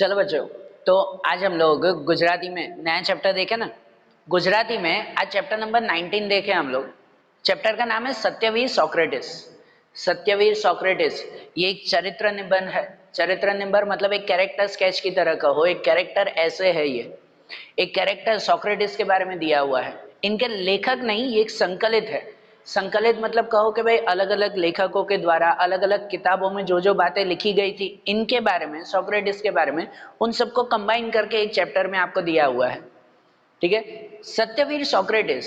चलो बच्चों, तो आज हम लोग गुजराती में नया चैप्टर देखें ना। गुजराती में आज चैप्टर नंबर 19 देखें हम लोग। चैप्टर का नाम है सत्यवीर सोक्रेटिस। सत्यवीर सोक्रेटिस ये एक चरित्र निबंध है। चरित्र निबंध मतलब एक कैरेक्टर स्केच की तरह का हो, एक कैरेक्टर ऐसे है। ये एक कैरेक्टर सोक्रेटिस के बारे में दिया हुआ है। इनके लेखक नहीं, ये एक संकलित है। संकलित मतलब कहो कि भाई अलग अलग लेखकों के द्वारा अलग अलग किताबों में जो जो बातें लिखी गई थी इनके बारे में, सोक्रेटिस के बारे में, उन सबको कंबाइन करके एक चैप्टर में आपको दिया हुआ है। ठीक है। सत्यवीर सोक्रेटिस,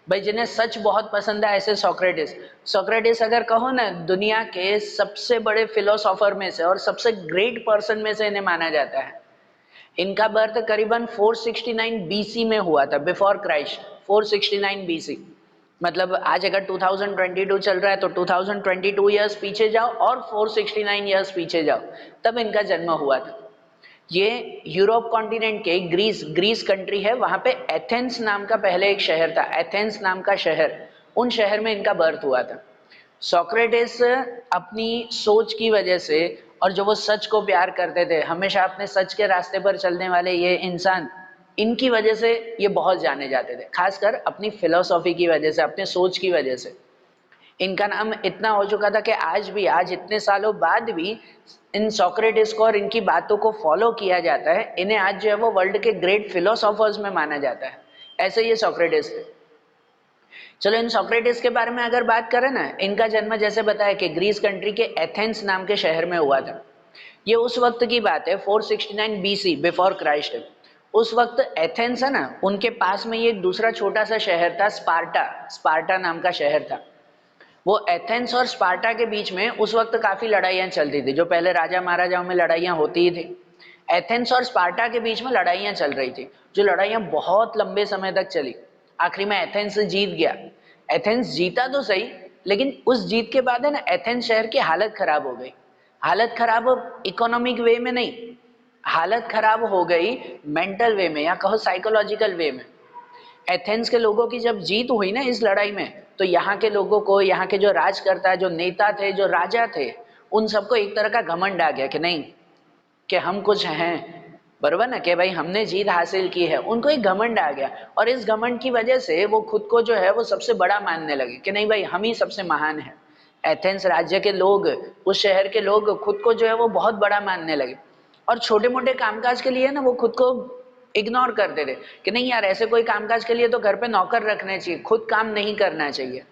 भाई जिन्हें सच बहुत पसंद है ऐसे सोक्रेटिस। सोक्रेटिस अगर कहो ना, दुनिया के सबसे बड़े फिलोसोफर में से और सबसे ग्रेट पर्सन में से इन्हें माना जाता है। इनका बर्थ करीबन 469 बीसी में हुआ था, बिफोर क्राइस्ट। 469 बीसी मतलब आज अगर 2022 चल रहा है तो 2022 ईयर्स पीछे जाओ और 469 ईयर्स पीछे जाओ, तब इनका जन्म हुआ था। ये यूरोप कॉन्टिनेंट के ग्रीस कंट्री है, वहां पे एथेंस नाम का पहले एक शहर था, एथेंस नाम का शहर, उन शहर में इनका बर्थ हुआ था। सोक्रेटिस अपनी सोच की वजह से और जो वो सच को प्यार करते थे, हमेशा अपने सच के रास्ते पर चलने वाले ये इंसान, इनकी वजह से ये बहुत जाने जाते थे, खासकर अपनी फिलोसॉफी की वजह से, अपने सोच की वजह से। इनका नाम इतना हो चुका था कि आज इतने सालों बाद भी इन सोक्रेटिस को और इनकी बातों को फॉलो किया जाता है। इन्हें आज जो है वो वर्ल्ड के ग्रेट फिलोसोफर्स में माना जाता है। ऐसे ये सोक्रेटिस थे। चलो इन सोक्रेटिस के बारे में अगर बात करें ना, इनका जन्म जैसे बताया कि ग्रीस कंट्री के एथेंस नाम के शहर में हुआ था। ये उस वक्त की बात है, 469 बीसी, बिफोर क्राइस्ट। उस वक्त एथेंस है ना, उनके पास में ये एक दूसरा छोटा सा शहर था, स्पार्टा। स्पार्टा नाम का शहर था। वो एथेंस और स्पार्टा के बीच में उस वक्त काफी लड़ाइयां चलती थी, जो पहले राजा महाराजाओं में लड़ाइयां होती ही थी। एथेंस और स्पार्टा के बीच में लड़ाइयां चल रही थी, जो लड़ाइयां बहुत लंबे समय तक चली। आखिरी में एथेंस जीत गया। एथेंस जीता तो सही, लेकिन उस जीत के बाद है ना, एथेंस शहर की हालत खराब हो गई। हालत खराब इकोनॉमिक वे में नहीं, हालत खराब हो गई मेंटल वे में, या कहो साइकोलॉजिकल वे में। एथेंस के लोगों की जब जीत हुई ना इस लड़ाई में, तो यहाँ के लोगों को, यहाँ के जो राजकर्ता, जो नेता थे, जो राजा थे, उन सबको एक तरह का घमंड आ गया कि नहीं, कि हम कुछ हैं, बरोबर ना, कि भाई हमने जीत हासिल की है। उनको एक घमंड आ गया, और इस घमंड की वजह से वो खुद को जो है वो सबसे बड़ा मानने लगे कि नहीं भाई, हम ही सबसे महान है। एथेंस राज्य के लोग, उस शहर के लोग खुद को जो है वो बहुत बड़ा मानने लगे, और छोटे मोटे कामकाज के लिए ना वो खुद को इग्नोर करते थे कि नहीं यार, ऐसे कोई कामकाज के लिए तो घर पे नौकर रखने चाहिए, खुद काम नहीं करना चाहिए।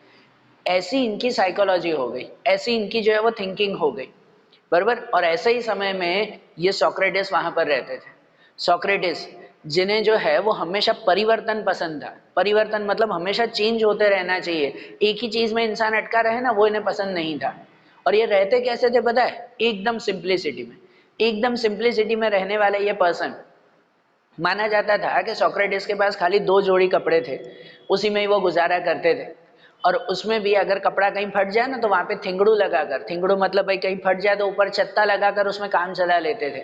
ऐसी इनकी साइकोलॉजी हो गई, ऐसी इनकी जो है वो थिंकिंग हो गई, बरोबर। और ऐसे ही समय में ये सोक्रेटिस वहां पर रहते थे। सोक्रेटिस जिन्हें जो है वो हमेशा परिवर्तन पसंद था। परिवर्तन मतलब हमेशा चेंज होते रहना चाहिए, एक ही चीज में इंसान अटका रहे ना, वो इन्हें पसंद नहीं था। और ये रहते कैसे थे पता है? एकदम सिंप्लिसिटी में। एकदम सिंप्लिसिटी में रहने वाले ये पर्सन, माना जाता था कि सोक्रेटिस के पास खाली 2 जोड़ी कपड़े थे, उसी में ही वो गुजारा करते थे। और उसमें भी अगर कपड़ा कहीं फट जाए ना, तो वहां पे थिंगड़ू लगाकर, थिंगड़ू मतलब भाई कहीं फट जाए तो ऊपर छत्ता लगाकर उसमें काम चला लेते थे।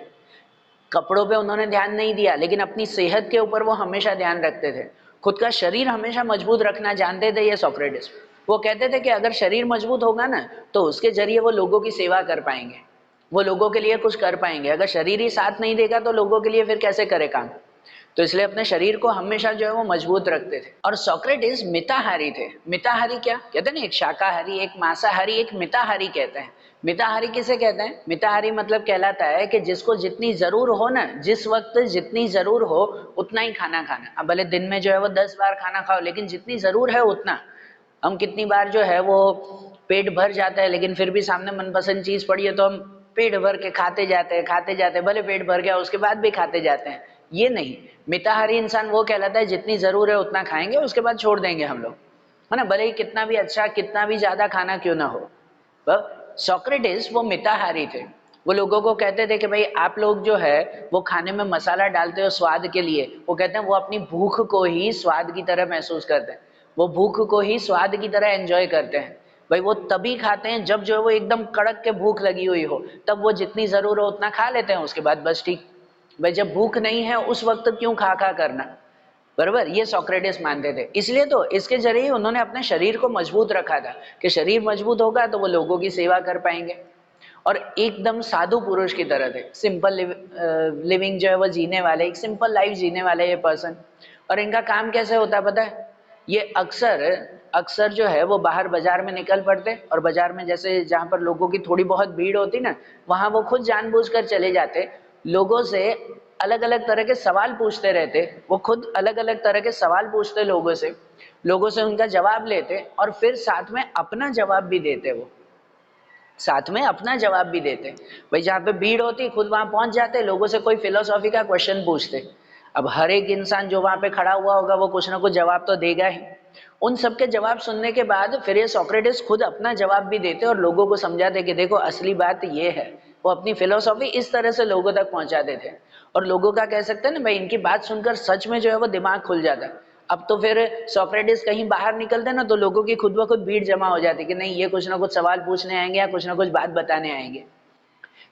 कपड़ों पे उन्होंने ध्यान नहीं दिया, लेकिन अपनी सेहत के ऊपर वो हमेशा ध्यान रखते थे। खुद का शरीर हमेशा मजबूत रखना जानते थे ये सोक्रेटिस। वो कहते थे कि अगर शरीर मजबूत होगा ना, तो उसके जरिए वो लोगों की सेवा कर पाएंगे, वो लोगों के लिए कुछ कर पाएंगे। अगर शरीर ही साथ नहीं देगा तो लोगों के लिए फिर कैसे करे काम? तो इसलिए अपने शरीर को हमेशा जो है वो मजबूत रखते थे। और सोक्रेटिस मिताहारी थे। मिताहारी क्या कहते हैं ना, एक शाकाहारी, एक मांसाहारी, एक मिताहारी कहते हैं। मिताहारी किसे कहते हैं? मिताहारी मतलब कहलाता है कि जिसको जितनी जरूर हो ना, जिस वक्त जितनी जरूर हो उतना ही खाना खाना। अब भले दिन में जो है वो 10 बार खाना खाओ, लेकिन जितनी जरूर है उतना। हम कितनी बार जो है वो पेट भर जाता है, लेकिन फिर भी सामने मनपसंद चीज पड़ी है तो हम पेट भर के खाते जाते हैं, खाते जाते हैं, भले पेट भर गया उसके बाद भी खाते जाते हैं। ये नहीं, मिताहारी इंसान वो कहलाता है जितनी जरूर है उतना खाएंगे, उसके बाद छोड़ देंगे हम लोग, है ना, भले ही कितना भी अच्छा, कितना भी ज्यादा खाना क्यों ना हो। सोक्रेटिस वो मिताहारी थे। वो लोगों को कहते थे कि भाई आप लोग जो है वो खाने में मसाला डालते हो स्वाद के लिए, वो कहते हैं वो अपनी भूख को ही स्वाद की तरह महसूस करते हैं, वो भूख को ही स्वाद की तरह एंजॉय करते हैं। भाई वो तभी खाते हैं जब जो है वो एकदम कड़क के भूख लगी हुई हो, तब वो जितनी जरूर हो उतना खा लेते हैं, उसके बाद बस ठीक। भाई जब भूख नहीं है उस वक्त क्यों खा खा करना, बरोबर। ये सोक्रेटिस मानते थे, इसलिए तो इसके जरिए उन्होंने अपने शरीर को मजबूत रखा था कि शरीर मजबूत होगा तो वो लोगों की सेवा कर पाएंगे। और एकदम साधु पुरुष की तरह थे, सिंपल लिविंग जो है वो जीने वाले, एक सिंपल लाइफ जीने वाले ये पर्सन। और इनका काम कैसे होता है पता है? ये अक्सर अक्सर जो है वो बाहर बाजार में निकल पड़ते, और बाजार में जैसे जहाँ पर लोगों की थोड़ी बहुत भीड़ होती ना, वहाँ वो खुद जानबूझकर चले जाते, लोगों से अलग अलग तरह के सवाल पूछते रहते, वो खुद अलग अलग तरह के सवाल पूछते लोगों से उनका जवाब लेते, और फिर साथ में अपना जवाब भी देते, वो साथ में अपना जवाब भी देते। भाई जहाँ पे भीड़ होती खुद वहां पहुंच जाते, लोगों से कोई फिलोसॉफी का क्वेश्चन पूछते। अब हर एक इंसान जो वहां पे खड़ा हुआ होगा वो कुछ ना कुछ जवाब तो देगा ही। उन सबके जवाब सुनने के बाद फिर ये सोक्रेटिस खुद अपना जवाब भी देते और लोगों को समझाते कि देखो असली बात ये है। वो अपनी फिलोसॉफी इस तरह से लोगों तक पहुंचाते थे, और लोगों का कह सकते हैं ना भाई, इनकी बात सुनकर सच में जो है वो दिमाग खुल जाता। अब तो फिर सोक्रेटिस कहीं बाहर निकलते ना तो लोगों की खुद ब खुद भीड़ जमा हो जाती कि नहीं ये कुछ ना कुछ सवाल पूछने आएंगे या कुछ ना कुछ बात बताने आएंगे।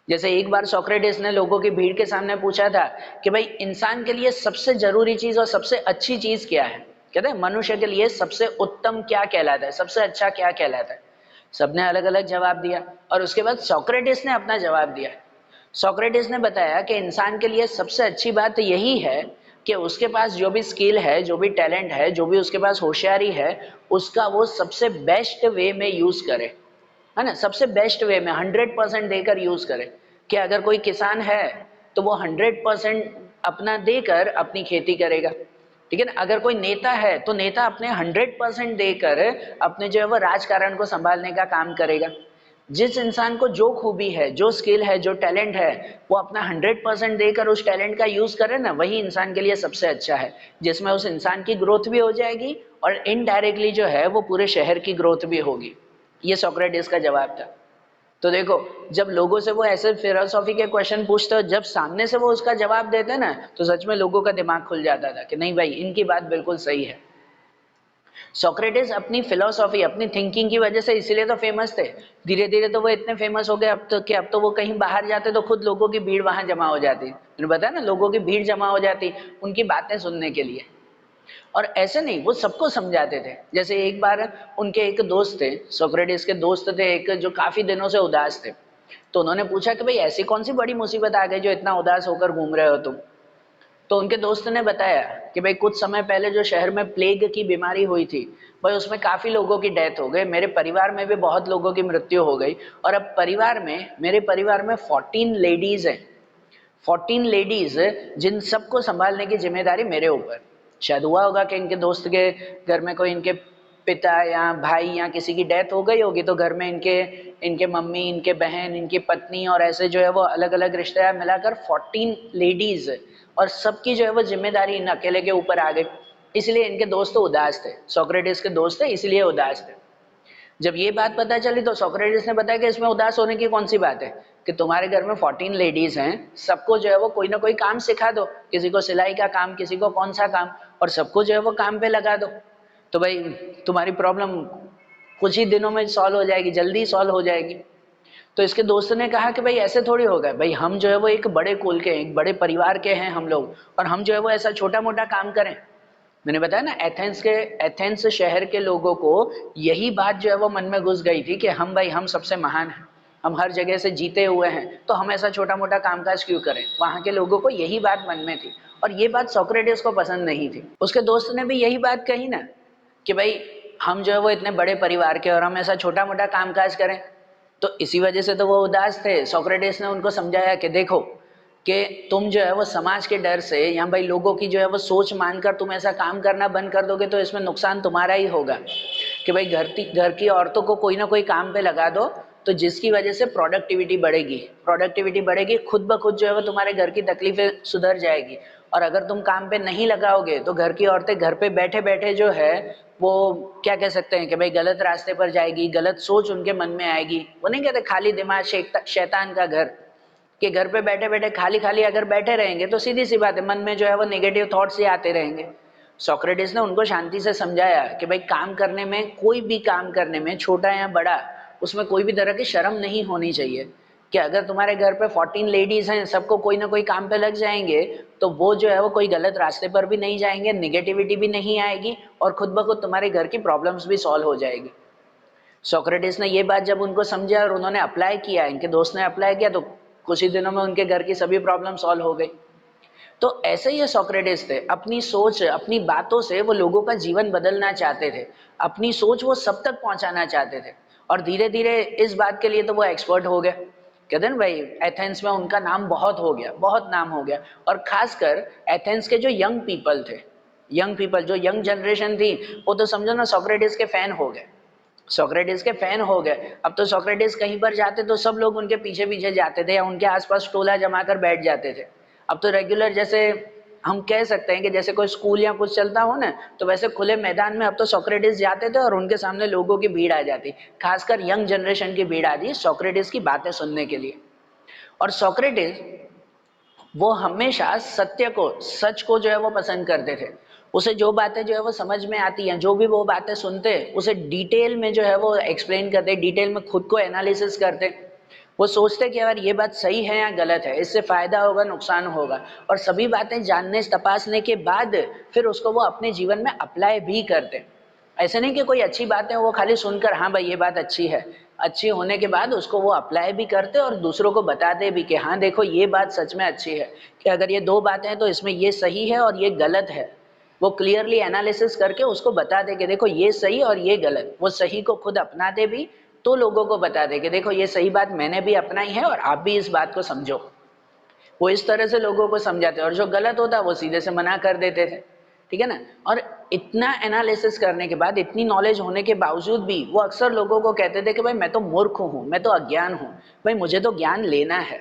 जैसे एक बार सोक्रेटिस ने लोगों की भीड़ के सामने पूछा था कि भाई इंसान के लिए सबसे जरूरी चीज और सबसे अच्छी चीज क्या है? कहते हैं मनुष्य के लिए सबसे उत्तम क्या कहलाता है, सबसे अच्छा क्या कहलाता है? सबने अलग अलग जवाब दिया, और उसके बाद सोक्रेटिस ने अपना जवाब दिया। सोक्रेटिस ने बताया कि इंसान के लिए सबसे अच्छी बात यही है कि उसके पास जो भी स्किल है, जो भी टैलेंट है, जो भी उसके पास होशियारी है, उसका वो सबसे बेस्ट वे में यूज करे, है ना? सबसे बेस्ट वे में 100% देकर यूज करे। कि अगर कोई किसान है तो वो 100% अपना देकर अपनी खेती करेगा, ठीक है ना? अगर कोई नेता है तो नेता अपने 100% देकर अपने जो है वो राजकारण को संभालने का काम करेगा। जिस इंसान को जो खूबी है, जो स्किल है, जो टैलेंट है, वो अपना 100% देकर उस टैलेंट का यूज करे ना, वही इंसान के लिए सबसे अच्छा है, जिसमें उस इंसान की ग्रोथ भी हो जाएगी और इनडायरेक्टली जो है वो पूरे शहर की ग्रोथ भी होगी। ये सोक्रेटिस का जवाब था। तो देखो, जब लोगों से वो ऐसे फिलोसॉफी के क्वेश्चन पूछते हो, जब सामने से वो उसका जवाब देते ना, तो सच में लोगों का दिमाग खुल जाता था कि नहीं भाई इनकी बात बिल्कुल सही है। सोक्रेटिस अपनी फिलोसॉफी, अपनी थिंकिंग की वजह से इसीलिए तो फेमस थे। धीरे धीरे तो वो इतने फेमस हो गए अब तो कि अब तो वो कहीं बाहर जाते तो खुद लोगों की भीड़ वहां जमा हो जाती। मैंने बताया ना, लोगों की भीड़ जमा हो जाती उनकी बातें सुनने के लिए। और ऐसे नहीं, वो सबको समझाते थे। जैसे एक बार उनके एक दोस्त थे, सोक्रेटिस के दोस्त थे एक, जो काफी दिनों से उदास थे। तो उन्होंने पूछा कि भाई ऐसी कौन सी बड़ी मुसीबत आ गई जो इतना उदास होकर घूम रहे हो तुम? तो उनके दोस्त ने बताया कि भाई कुछ समय पहले जो शहर में प्लेग की बीमारी हुई थी, भाई उसमें काफी लोगों की डेथ हो गई, मेरे परिवार में भी बहुत लोगों की मृत्यु हो गई, और अब मेरे परिवार में 14 लेडीज हैं। 14 लेडीज, जिन सबको संभालने की जिम्मेदारी मेरे ऊपर। शायद हुआ होगा कि इनके दोस्त के घर में कोई इनके पिता या भाई या किसी की डेथ हो गई होगी, तो घर में इनके इनके मम्मी, इनके बहन, इनकी पत्नी और ऐसे जो है वो अलग अलग रिश्तेदार मिलाकर 14 लेडीज, और सबकी जो है वो जिम्मेदारी इन अकेले के ऊपर आ गई। इसलिए इनके दोस्त तो उदास थे, सोक्रेटिस के दोस्त थे इसलिए उदास थे। जब ये बात पता चली तो सोक्रेटिस ने बताया कि इसमें उदास होने की कौन सी बात है, कि तुम्हारे घर में 14 लेडीज हैं, सबको जो है वो कोई ना कोई काम सिखा दो, किसी को सिलाई का काम, किसी को कौन सा काम, और सबको जो है वो काम पे लगा दो, तो भाई तुम्हारी प्रॉब्लम कुछ ही दिनों में सॉल्व हो जाएगी, जल्दी सॉल्व हो जाएगी। तो इसके दोस्त ने कहा कि भाई ऐसे थोड़ी होगा, भाई हम जो है वो एक बड़े कुल के, एक बड़े परिवार के हैं हम लोग, और हम जो है वो ऐसा छोटा मोटा काम करें? मैंने बताया ना, एथेंस शहर के लोगों को यही बात जो है वो मन में घुस गई थी कि हम भाई हम सबसे महान हैं, हम हर जगह से जीते हुए हैं, तो हम ऐसा छोटा मोटा कामकाज क्यों करें? वहां के लोगों को यही बात मन में थी, और ये बात सोक्रेटिस को पसंद नहीं थी। उसके दोस्त ने भी यही बात कही ना कि भाई हम जो है वो इतने बड़े परिवार के और हम ऐसा छोटा मोटा कामकाज करें, तो इसी वजह से तो वो उदास थे। सोक्रेटिस ने उनको समझाया कि देखो, कि तुम जो है वो समाज के डर से या भाई लोगों की जो है वो सोच मानकर तुम ऐसा काम करना बंद कर दोगे तो इसमें नुकसान तुम्हारा ही होगा। कि भाई घर की औरतों को कोई ना कोई काम पे लगा दो, तो जिसकी वजह से प्रोडक्टिविटी बढ़ेगी, खुद ब खुद जो है वो तुम्हारे घर की तकलीफें सुधर जाएगी। और अगर तुम काम पे नहीं लगाओगे तो घर की औरतें घर पे बैठे बैठे जो है वो क्या कह सकते हैं कि भाई गलत रास्ते पर जाएगी, गलत सोच उनके मन में आएगी। वो नहीं कहते खाली दिमाग शैतान का घर, कि घर पे बैठे बैठे खाली खाली अगर बैठे रहेंगे तो सीधी सी बात है मन में जो है वो नेगेटिव थॉट्स ही आते रहेंगे। सोक्रेटिस ने उनको शांति से समझाया कि भाई काम करने में, कोई भी काम करने में, छोटा या बड़ा, उसमें कोई भी तरह की शर्म नहीं होनी चाहिए। कि अगर तुम्हारे घर पे 14 लेडीज हैं, सबको कोई ना कोई काम पे लग जाएंगे, तो वो जो है वो कोई गलत रास्ते पर भी नहीं जाएंगे, निगेटिविटी भी नहीं आएगी, और खुद ब खुद तुम्हारे घर की प्रॉब्लम्स भी सॉल्व हो जाएगी। सोक्रेटिस ने ये बात जब उनको समझा और उन्होंने अप्लाई किया, इनके दोस्त ने अप्लाई किया, तो कुछ ही दिनों में उनके घर की सभी प्रॉब्लम सॉल्व हो गई। तो ऐसे ही ये सोक्रेटिस थे, अपनी सोच, अपनी बातों से वो लोगों का जीवन बदलना चाहते थे, अपनी सोच वो सब तक पहुंचाना चाहते थे। और धीरे धीरे इस बात के लिए तो वो एक्सपर्ट हो गए। कहते हैं भाई, एथेंस में उनका नाम बहुत हो गया, बहुत नाम हो गया। और खासकर एथेंस के जो यंग पीपल थे, यंग पीपल, जो यंग जनरेशन थी, वो तो समझो ना सोक्रेटिस के फैन हो गए, सोक्रेटिस के फैन हो गए। अब तो सोक्रेटिस कहीं पर जाते तो सब लोग उनके पीछे पीछे जाते थे या उनके आसपास टोला जमाकर बैठ जाते थे। अब तो रेगुलर, जैसे हम कह सकते हैं कि जैसे कोई स्कूल या कुछ चलता हो ना, तो वैसे खुले मैदान में अब तो सोक्रेटिस जाते थे और उनके सामने लोगों की भीड़ आ जाती, खासकर यंग जनरेशन की भीड़ आती सोक्रेटिस की बातें सुनने के लिए। और सोक्रेटिस वो हमेशा सत्य को, सच को जो है वो पसंद करते थे। उसे जो बातें जो है वो समझ में आती हैं, जो भी वो बातें सुनते, उसे डिटेल में जो है वो एक्सप्लेन करते, डिटेल में खुद को एनालिसिस करते। वो सोचते कि यार ये बात सही है या गलत है, इससे फायदा होगा नुकसान होगा, और सभी बातें जानने तपासने के बाद फिर उसको वो अपने जीवन में अप्लाई भी करते। ऐसे नहीं कि कोई अच्छी बात है वो खाली सुनकर हाँ भाई ये बात अच्छी है, अच्छी होने के बाद उसको वो अप्लाई भी करते और दूसरों को बताते भी कि हाँ देखो ये बात सच में अच्छी है, कि अगर ये दो बातें हैं तो इसमें ये सही है और ये गलत है। वो क्लियरली एनालिसिस करके उसको बता दे कि देखो ये सही और ये गलत। वो सही को खुद अपनाते भी, तो लोगों को बता दे कि देखो ये सही बात मैंने भी अपनाई है और आप भी इस बात को समझो। वो इस तरह से लोगों को समझाते, और जो गलत होता वो सीधे से मना कर देते थे, ठीक है ना। और इतना एनालिसिस करने के बाद, इतनी नॉलेज होने के बावजूद भी वो अक्सर लोगों को कहते थे कि भाई मैं तो मूर्ख हूँ, मैं तो अज्ञान हूँ, भाई मुझे तो ज्ञान लेना है।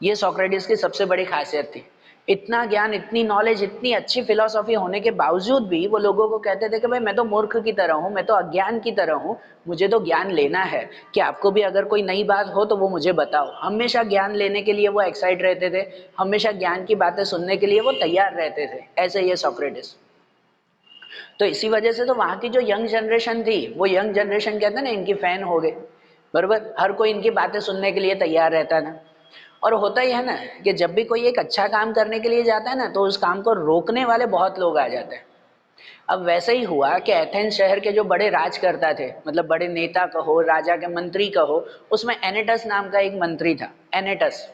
ये सोक्रेटिस की सबसे बड़ी खासियत थी। इतना ज्ञान, इतनी नॉलेज, इतनी अच्छी फिलॉसफी होने के बावजूद भी वो लोगों को कहते थे कि भाई मैं तो मूर्ख की तरह हूँ, मैं तो अज्ञान की तरह हूँ, मुझे तो ज्ञान लेना है, कि आपको भी अगर कोई नई बात हो तो वो मुझे बताओ। हमेशा ज्ञान लेने के लिए वो एक्साइट रहते थे, हमेशा ज्ञान की बातें सुनने के लिए वो तैयार रहते थे। ऐसे ये सोक्रेटिस। तो इसी वजह से तो वहां की जो यंग जनरेशन थी, वो यंग जनरेशन कहते हैं ना, इनकी फैन हो गए, बरोबर। हर कोई इनकी बातें सुनने के लिए तैयार रहता था। और होता ही है ना कि जब भी कोई एक अच्छा काम करने के लिए जाता है ना, तो उस काम को रोकने वाले बहुत लोग आ जाते हैं। अब वैसे ही हुआ कि एथेंस शहर के जो बड़े राजकर्ता थे, मतलब बड़े नेता कहो, राजा के मंत्री कहो, उसमें एनेटस नाम का एक मंत्री था, एनेटस।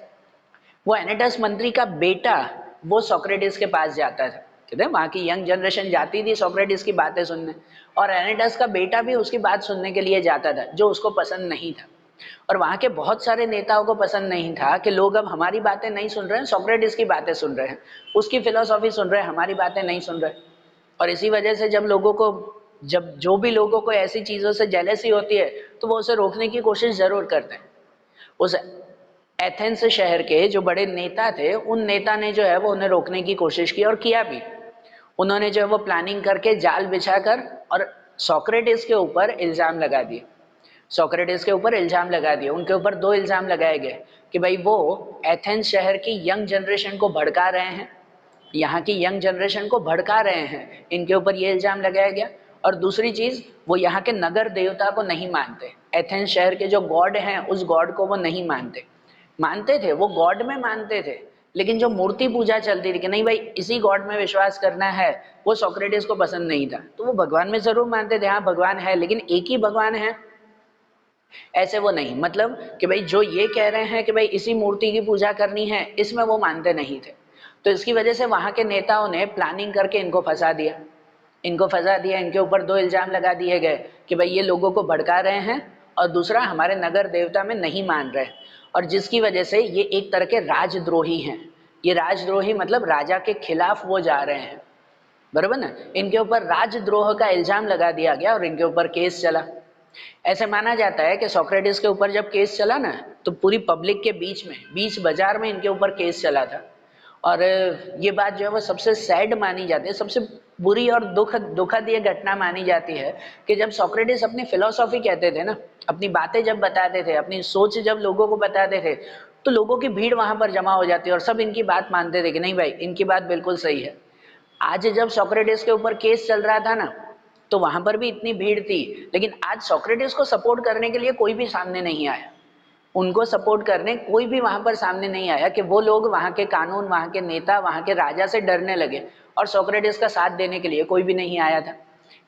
वो एनेटस मंत्री का बेटा वो सोक्रेटिस के पास जाता था। कहते हैं वहां की यंग जनरेशन जाती थी सोक्रेटिस की बातें सुनने, और एनेटस का बेटा भी उसकी बात सुनने के लिए जाता था, जो उसको पसंद नहीं था। और वहां के बहुत सारे नेताओं को पसंद नहीं था कि लोग अब हमारी बातें नहीं सुन रहे हैं, सोक्रेटिस की बातें सुन रहे हैं, उसकी फिलोसॉफी सुन रहे हैं, हमारी बातें नहीं सुन रहे। और इसी वजह से जब लोगों को, जब जो भी लोगों को ऐसी चीजों से जेलसी होती है, तो वो उसे रोकने की कोशिश जरूर करते हैं। उस एथेंस शहर के जो बड़े नेता थे, उन नेता ने जो है वो उन्हें रोकने की कोशिश की, और किया भी। उन्होंने जो है वो प्लानिंग करके जाल बिछाकर और सोक्रेटिस के ऊपर इल्जाम लगा दिए। सोक्रेटिस के ऊपर इल्जाम लगा दिए। उनके ऊपर दो इल्जाम लगाए गए कि भाई वो एथेंस शहर की यंग जनरेशन को भड़का रहे हैं, यहाँ की यंग जनरेशन को भड़का रहे हैं, इनके ऊपर ये इल्जाम लगाया गया। और दूसरी चीज, वो यहाँ के नगर देवता को नहीं मानते, एथेंस शहर के जो गॉड हैं उस गॉड को वो नहीं मानते। मानते थे, वो गॉड में मानते थे, लेकिन जो मूर्ति पूजा चलती थी कि नहीं भाई इसी गॉड में विश्वास करना है, वो सोक्रेटिस को पसंद नहीं था। तो वो भगवान में जरूर मानते थे, हाँ भगवान है, लेकिन एक ही भगवान है ऐसे वो नहीं। मतलब कि भाई जो ये कह रहे हैं कि भाई इसी मूर्ति की पूजा करनी है, इसमें वो मानते नहीं थे। तो इसकी वजह से वहां के नेताओं ने प्लानिंग करके इनको फंसा दिया, इनको फंसा दिया। इनके ऊपर दो इल्जाम लगा दिए गए कि भाई ये लोगों को भड़का रहे हैं, और दूसरा हमारे नगर देवता में नहीं मान रहे, और जिसकी वजह से ये एक तरह के राजद्रोही हैं। ये राजद्रोही मतलब राजा के खिलाफ वो जा रहे हैं, बरोबर ना। इनके ऊपर राजद्रोह का इल्जाम लगा दिया गया और इनके ऊपर केस चला। ऐसे माना जाता है कि सोक्रेटिस के ऊपर जब केस चला ना, तो पूरी पब्लिक के बीच में, बीच बाजार में इनके ऊपर केस चला था। और ये बात जो है वो सबसे सैड मानी जाती है, सबसे बुरी और दुखद ये घटना मानी जाती है कि जब सोक्रेटिस अपनी फिलोसॉफी कहते थे ना, अपनी बातें जब बताते थे, अपनी सोच जब लोगों को बताते थे, तो लोगों की भीड़ वहां पर जमा हो जाती है और सब इनकी बात मानते थे कि नहीं भाई इनकी बात बिल्कुल सही है। आज जब सोक्रेटिस के ऊपर केस चल रहा था ना, तो वहां पर भी इतनी भीड़ थी, लेकिन आज सोक्रेटिस को सपोर्ट करने के लिए कोई भी सामने नहीं आया। उनको सपोर्ट करने कोई भी वहां पर सामने नहीं आया, कि वो लोग, वहां के कानून, वहां के नेता, वहां के राजा से डरने लगे, और सोक्रेटिस का साथ देने के लिए कोई भी नहीं आया था।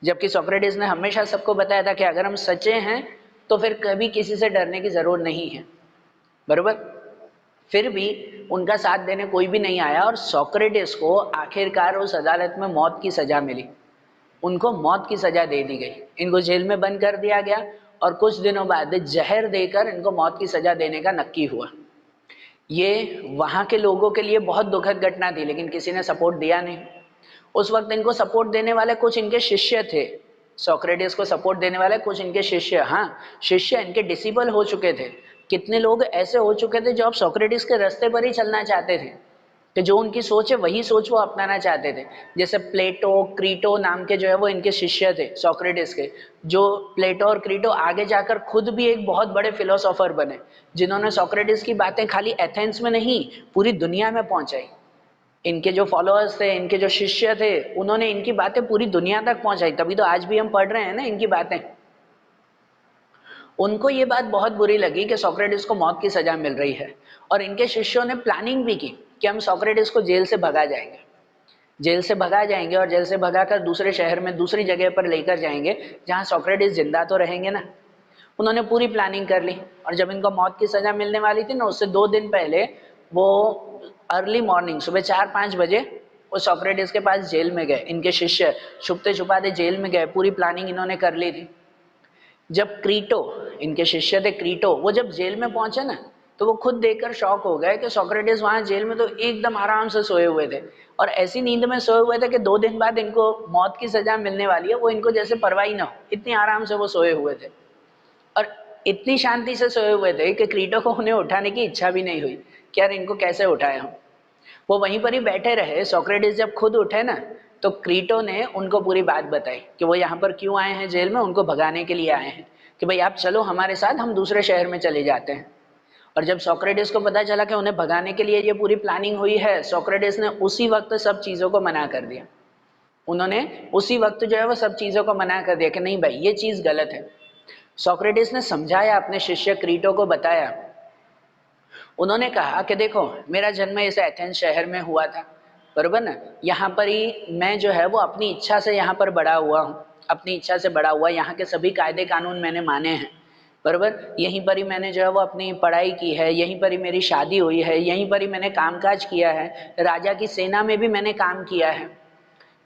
जबकि सोक्रेटिस ने हमेशा सबको बताया था कि अगर हम सच्चे हैं तो फिर कभी किसी से डरने की जरूरत नहीं है, बरोबर। फिर भी उनका साथ देने कोई भी नहीं आया और सोक्रेटिस को आखिरकार उस अदालत में मौत की सजा मिली। उनको मौत की सजा दे दी गई, इनको जेल में बंद कर दिया गया और कुछ दिनों बाद जहर देकर इनको मौत की सजा देने का नक्की हुआ। ये वहां के लोगों के लिए बहुत दुखद घटना थी, लेकिन किसी ने सपोर्ट दिया नहीं। उस वक्त इनको सपोर्ट देने वाले कुछ इनके शिष्य थे, सोक्रेटिस को सपोर्ट देने वाले कुछ इनके शिष्य, हाँ शिष्य इनके डिसिबल हो चुके थे। कितने लोग ऐसे हो चुके थे जो अब सोक्रेटिस के रास्ते पर ही चलना चाहते थे, कि जो उनकी सोच है वही सोच वो अपनाना चाहते थे। जैसे प्लेटो, क्रीटो नाम के जो है वो इनके शिष्य थे सोक्रेटिस के, जो प्लेटो और क्रीटो आगे जाकर खुद भी एक बहुत बड़े फिलोसोफर बने, जिन्होंने सोक्रेटिस की बातें खाली एथेंस में नहीं पूरी दुनिया में पहुंचाई। इनके जो फॉलोअर्स थे, इनके जो शिष्य थे, उन्होंने इनकी बातें पूरी दुनिया तक पहुंचाई, तभी तो आज भी हम पढ़ रहे हैं ना इनकी बातें। उनको ये बात बहुत बुरी लगी कि सोक्रेटिस को मौत की सजा मिल रही है, और इनके शिष्यों ने प्लानिंग भी की कि हम सोक्रेटिस को जेल से भगा जाएंगे, जेल से भगा जाएंगे और जेल से भगाकर दूसरे शहर में दूसरी जगह पर लेकर जाएंगे जहां सोक्रेटिस जिंदा तो रहेंगे ना। उन्होंने पूरी प्लानिंग कर ली, और जब इनको मौत की सजा मिलने वाली थी ना, उससे 2 दिन पहले वो अर्ली मॉर्निंग सुबह 4-5 बजे वो सोक्रेटिस के पास जेल में गए। इनके शिष्य छुपते छुपाते जेल में गए, पूरी प्लानिंग इन्होंने कर ली थी। जब क्रीटो, इनके शिष्य थे क्रीटो, वो जब जेल में पहुंचे ना, तो वो खुद देखकर शॉक हो गए कि सोक्रेटिस वहां जेल में तो एकदम आराम से सोए हुए थे, और ऐसी नींद में सोए हुए थे कि 2 दिन बाद इनको मौत की सजा मिलने वाली है, वो इनको जैसे परवाह ही ना हो, इतनी आराम से वो सोए हुए थे। और इतनी शांति से सोए हुए थे कि क्रीटो को उन्हें उठाने की इच्छा भी नहीं हुई कि यार इनको कैसे उठाए हम। वो वहीं पर ही बैठे रहे। सोक्रेटिस जब खुद उठे ना, तो क्रीटो ने उनको पूरी बात बताई कि वो यहाँ पर क्यों आए हैं जेल में, उनको भगाने के लिए आए हैं, कि भाई आप चलो हमारे साथ, हम दूसरे शहर में चले जाते हैं। और जब सोक्रेटिस को पता चला कि उन्हें भगाने के लिए ये पूरी प्लानिंग हुई है, सोक्रेटिस ने उसी वक्त सब चीज़ों को मना कर दिया। उन्होंने उसी वक्त जो है वो सब चीज़ों को मना कर दिया कि नहीं भाई ये चीज़ गलत है। सोक्रेटिस ने समझाया, अपने शिष्य क्रीटो को बताया। उन्होंने कहा कि देखो मेरा जन्म इस एथेंस शहर में हुआ था, बरोबर ना, यहाँ पर ही मैं जो है वो अपनी इच्छा से यहाँ पर बड़ा हुआ हूँ, अपनी इच्छा से बड़ा हुआ, यहाँ के सभी कायदे कानून मैंने माने हैं, बरोबर। यहीं पर ही मैंने जो है वो अपनी पढ़ाई की है, यहीं पर ही मेरी शादी हुई है, यहीं पर ही मैंने कामकाज किया है, राजा की सेना में भी मैंने काम किया है।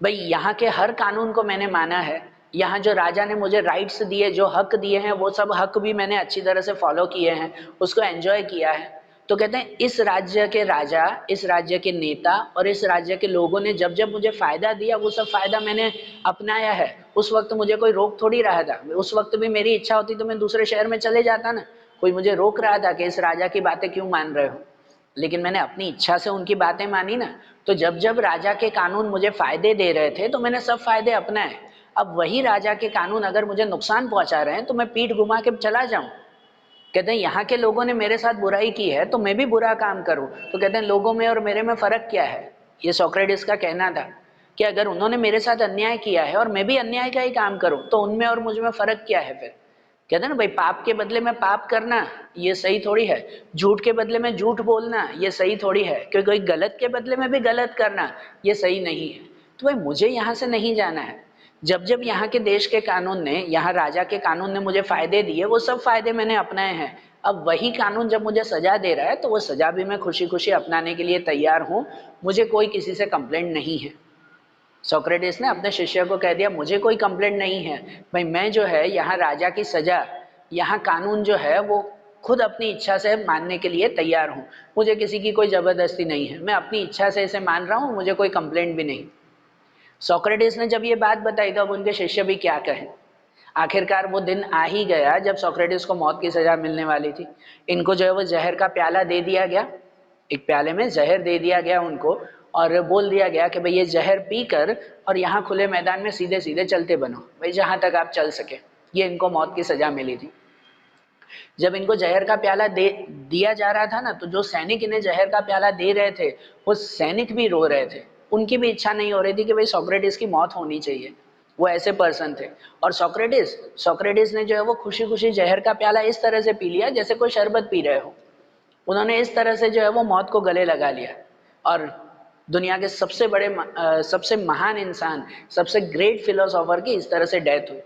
भाई यहाँ के हर कानून को मैंने माना है, यहाँ जो राजा ने मुझे राइट्स दिए, जो हक दिए हैं, वो सब हक भी मैंने अच्छी तरह से फॉलो किए हैं, उसको एंजॉय किया है। तो कहते हैं इस राज्य के राजा, इस राज्य के नेता और इस राज्य के लोगों ने जब जब मुझे फायदा दिया, वो सब फायदा मैंने अपनाया है। उस वक्त मुझे कोई रोक थोड़ी रहा था, उस वक्त भी मेरी इच्छा होती तो मैं दूसरे शहर में चले जाता ना। कोई मुझे रोक रहा था कि इस राजा की बातें क्यों मान रहे हो, लेकिन मैंने अपनी इच्छा से उनकी बातें मानी ना। तो जब जब राजा के कानून मुझे फायदे दे रहे थे तो मैंने सब फायदे अपनाए। अब वही राजा के कानून अगर मुझे नुकसान पहुंचा रहे हैं तो मैं पीठ घुमा के चला जाऊं। कहते हैं यहाँ के लोगों ने मेरे साथ बुराई की है तो मैं भी बुरा काम करूं, तो कहते हैं लोगों में और मेरे में फर्क क्या है। ये सोक्रेटिस का कहना था कि अगर उन्होंने मेरे साथ अन्याय किया है और मैं भी अन्याय का ही काम करूं तो उनमें और मुझ में फर्क क्या है। फिर कहते हैं ना भाई, पाप के बदले में पाप करना ये सही थोड़ी है, झूठ के बदले में झूठ बोलना ये सही थोड़ी है, क्योंकि कोई गलत के बदले में भी गलत करना ये सही नहीं है। तो भाई मुझे यहाँ से नहीं जाना है। जब जब यहाँ के देश के कानून ने, यहाँ राजा के कानून ने मुझे फायदे दिए, वो सब फायदे मैंने अपनाए हैं। अब वही कानून जब मुझे सजा दे रहा है तो वो सजा भी मैं खुशी खुशी अपनाने के लिए तैयार हूँ, मुझे कोई किसी से कंप्लेंट नहीं है। सोक्रेटिस ने अपने शिष्य को कह दिया मुझे कोई कंप्लेंट नहीं है भाई, मैं जो है यहाँ राजा की सजा, यहाँ कानून जो है वो खुद अपनी इच्छा से मानने के लिए तैयार हूँ, मुझे किसी की कोई जबरदस्ती नहीं है, मैं अपनी इच्छा से इसे मान रहा हूँ, मुझे कोई कंप्लेंट भी नहीं। सोक्रेटिस ने जब ये बात बताई तो अब उनके शिष्य भी क्या कहें। आखिरकार वो दिन आ ही गया जब सोक्रेटिस को मौत की सजा मिलने वाली थी। इनको जो है वो जहर का प्याला दे दिया गया, एक प्याले में जहर दे दिया गया उनको, और बोल दिया गया कि भाई ये जहर पीकर और यहाँ खुले मैदान में सीधे सीधे चलते बनो, भाई जहां तक आप चल सके। ये इनको मौत की सजा मिली थी। जब इनको जहर का प्याला दिया जा रहा था ना, तो जो सैनिक इन्हें जहर का प्याला दे रहे थे वो सैनिक भी रो रहे थे। उनकी भी इच्छा नहीं हो रही थी कि भाई सोक्रेटिस की मौत होनी चाहिए, वो ऐसे पर्सन थे। और सोक्रेटिस ने जो है वो खुशी खुशी जहर का प्याला इस तरह से पी लिया जैसे कोई शरबत पी रहे हो। उन्होंने इस तरह से जो है वो मौत को गले लगा लिया। और दुनिया के सबसे बड़े सबसे महान इंसान, सबसे ग्रेट फिलोसोफर की इस तरह से डेथ हुई।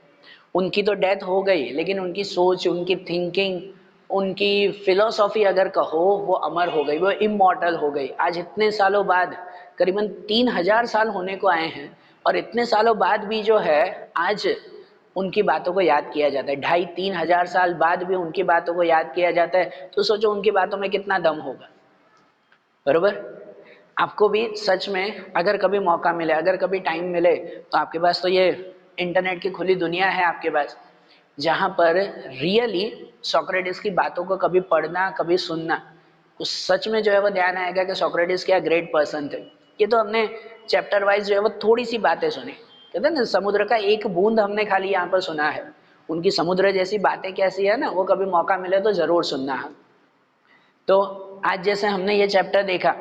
उनकी तो डेथ हो गई, लेकिन उनकी सोच, उनकी थिंकिंग, उनकी फिलोसॉफी अगर कहो, वो अमर हो गई, वो इमॉर्टल हो गई। आज इतने सालों बाद, करीबन 3000 साल होने को आए हैं, और इतने सालों बाद भी जो है आज उनकी बातों को याद किया जाता है। 2500-3000 साल बाद भी उनकी बातों को याद किया जाता है, तो सोचो उनकी बातों में कितना दम होगा। बरोबर। आपको भी सच में अगर कभी मौका मिले, अगर कभी टाइम मिले, तो आपके पास तो ये इंटरनेट की खुली दुनिया है आपके पास, जहां पर रियली सोक्रेटिस की बातों को कभी पढ़ना, कभी सुनना, उस सच में जो है वो ध्यान आएगा कि सोक्रेटिस क्या ग्रेट पर्सन थे। ये तो हमने चैप्टर वाइज जो है वो थोड़ी सी बातें सुनी, कहते हैं ना समुद्र का एक बूंद हमने खाली यहाँ पर सुना है। उनकी समुद्र जैसी बातें कैसी है ना, वो कभी मौका मिले तो जरूर सुनना है। तो आज जैसे हमने ये चैप्टर देखा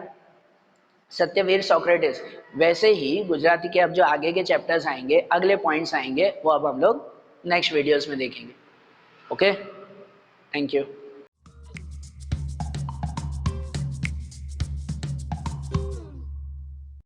सत्यवीर सोक्रेटिस, वैसे ही गुजराती के अब जो आगे के चैप्टर्स आएंगे, अगले पॉइंट्स आएंगे, वो अब हम लोग नेक्स्ट वीडियोस में देखेंगे। Okay, thank you.